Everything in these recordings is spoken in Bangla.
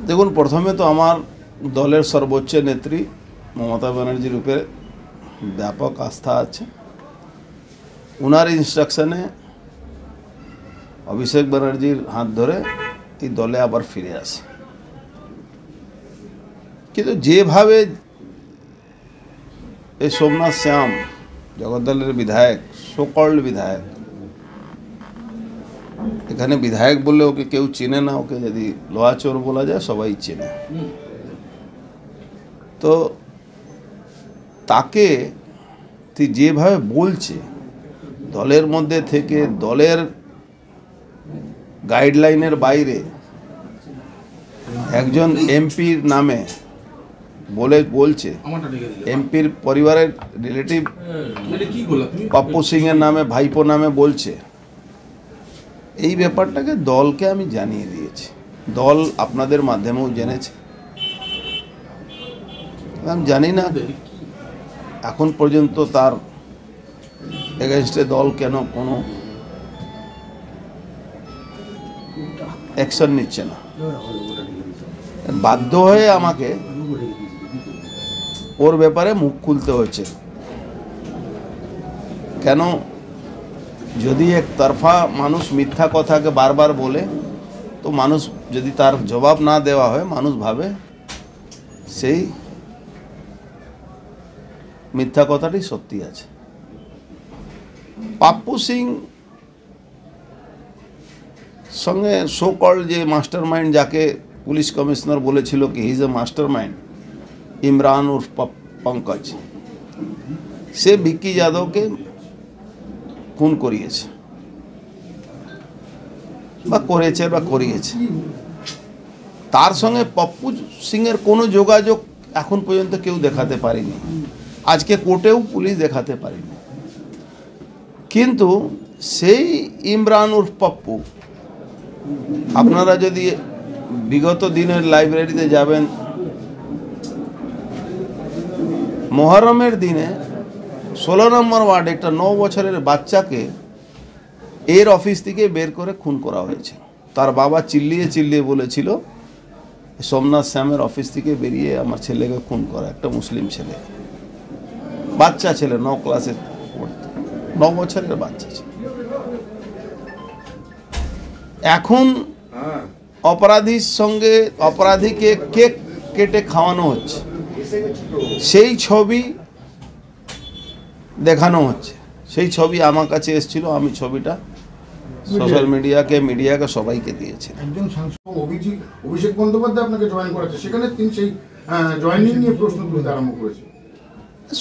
দেখুন, প্রথমে তো আমার দলের সর্বোচ্চ নেত্রী মমতা ব্যানার্জির উপরে ব্যাপক আস্থা আছে। ওনার ইনস্ট্রাকশনে অভিষেক ব্যানার্জির হাত ধরে এই দলে আবার ফিরে আসে। কিন্তু যেভাবে এই সোমনাথ শ্যাম জগদ্দলের বিধায়ক, সোকল্ড বিধায়ক, এখানে বিধায়ক বললে ওকে কেউ চেনে না, ওকে যদি লোহা চোর বলা যায় সবাই চেনে। তো তাকে যেভাবে বলছে, দলের মধ্যে থেকে দলের গাইডলাইনের বাইরে একজন এমপির নামে বলছে, এমপির পরিবারের রিলেটিভ পাপ্পু সিংয়ের নামে, ভাইপো নামে বলছে। এই ব্যাপারটাকে দলকে আমি জানিয়ে দিয়েছি, দল আপনাদের মাধ্যমেও জেনেছে। আমি জানি না এখন পর্যন্ত তার এগেনস্টে দল কেন কোনো অ্যাকশন নিচ্ছে না। বাধ্য হয়ে আমাকে ওর ব্যাপারে মুখ খুলতে হচ্ছে। কেন? যদি একতরফা মানুষ মিথ্যা কথাকে বারবার বলে, তো মানুষ যদি তার জবাব না দেওয়া হয়, মানুষ ভাবে সেই মিথ্যা কথাটি সত্যি আছে। পাপ্পু সিং সঙ্গে সো কল্ড যে মাস্টার মাইন্ড, যাকে পুলিশ কমিশনার বলেছিল কি he is a mastermind, Imran উর্ফ পঙ্কজ, সে ভিকি যাদবকে খুন করিয়েছে বা করেছে বা করিয়েছে। তার সঙ্গে পাপ্পু সিংয়ের কোনো যোগাযোগ এখন পর্যন্ত কেউ দেখাতে পারেনি, আজকে কোর্টেও পুলিশ দেখাতে পারেনি। কিন্তু সেই ইমরান উর্ফ পাপ্পু, আপনারা যদি বিগত দিনের লাইব্রেরিতে যাবেন, মোহরমের দিনে 16 নম্বর ওয়ার্ডে একটা 9 বছরের বাচ্চাকে এর অফিস থেকে বের করে খুন করা হয়েছে। তার বাবা চিল্লিয়ে চিল্লিয়ে বলেছিল সোমনাথ শ্যামের অফিস থেকে বেরিয়ে আমার ছেলেকে খুন করা, একটা মুসলিম ছেলে, বাচ্চা ছেলে, 9 ক্লাসে পড়তো, 9 বছরের বাচ্চা ছিল। এখন অপরাধীর সঙ্গে অপরাধীকে কেক কেটে খাওয়ানো হচ্ছে, সেই ছবি দেখানো হচ্ছে। সেই ছবি আমার কাছে এসেছিল, আমি ছবিটা সোশ্যাল মিডিয়াকে সবাইকে দিয়েছি। একজন সাংসদ অভিষেক বন্দ্যোপাধ্যায় আপনাকে জয়েন করেছে, সেখানে তিনি সেই জয়েনিং নিয়ে প্রশ্ন তুলতে আরম্ভ করেছে।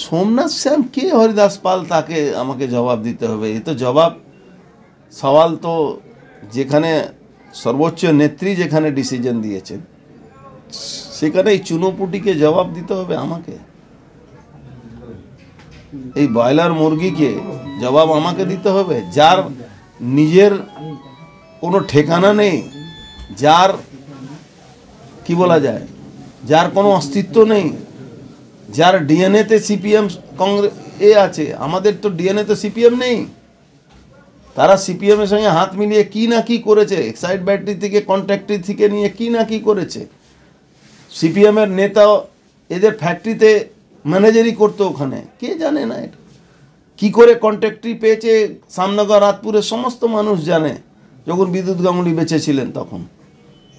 সোমনাথ শ্যাম কে, হরিদাস পাল, তাকে আমাকে জবাব দিতে হবে? এ তো জবাব সওয়াল তো যেখানে সর্বোচ্চ নেত্রী যেখানে ডিসিশন দিয়েছেন, সেখানে এই চুনোপুটিকে জবাব দিতে হবে আমাকে? এই ব্রয়লার মুরগিকে জবাব আমাকে দিতে হবে, যার নিজের কোনো ঠিকানা নেই, যার কি বলা যায়, যার কোনো অস্তিত্ব নেই, যার ডিএনএতে সিপিএম কংগ্রেস আছে। আমাদের তো ডিএনএতে সিপিএম নেই। তারা সিপিএমের সঙ্গে হাত মিলিয়ে কি না কি করেছে, এক্সাইড ব্যাটারি থেকে কন্ট্রাক্টরি থেকে নিয়ে কি না কি করেছে। সিপিএমের নেতা এদের ফ্যাক্টরিতে ম্যানেজারই করতো, ওখানে কে জানে না এটা কি করে কন্ট্রাক্টরি পেয়েছে। সামনগর, রাতপুরের সমস্ত মানুষ জানে, যখন বিদ্যুৎ গাঙ্গুলি বেঁচে ছিলেন তখন।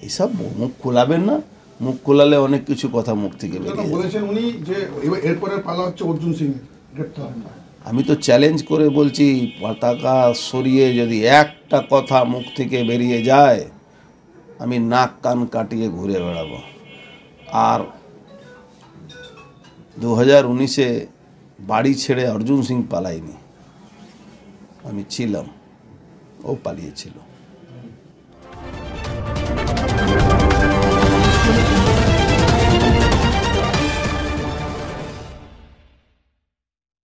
এইসব মুখ খোলাবেন না, মুখ খোলালে অনেক কিছু কথা মুখ থেকে বেরিয়ে বলেছেন উনি যে এরপরে পালা হচ্ছে অর্জুন সিং গ্রেপ্তার। আমি তো চ্যালেঞ্জ করে বলছি, পতাকা সরিয়ে যদি একটা কথা মুখ থেকে বেরিয়ে যায়, আমি নাক কান কাটিয়ে ঘুরে বেড়াবো। আর 2019-এ বাড়ি ছেড়ে অর্জুন সিং পালায়নি, আমি ছিলাম, ও পালিয়েছিল।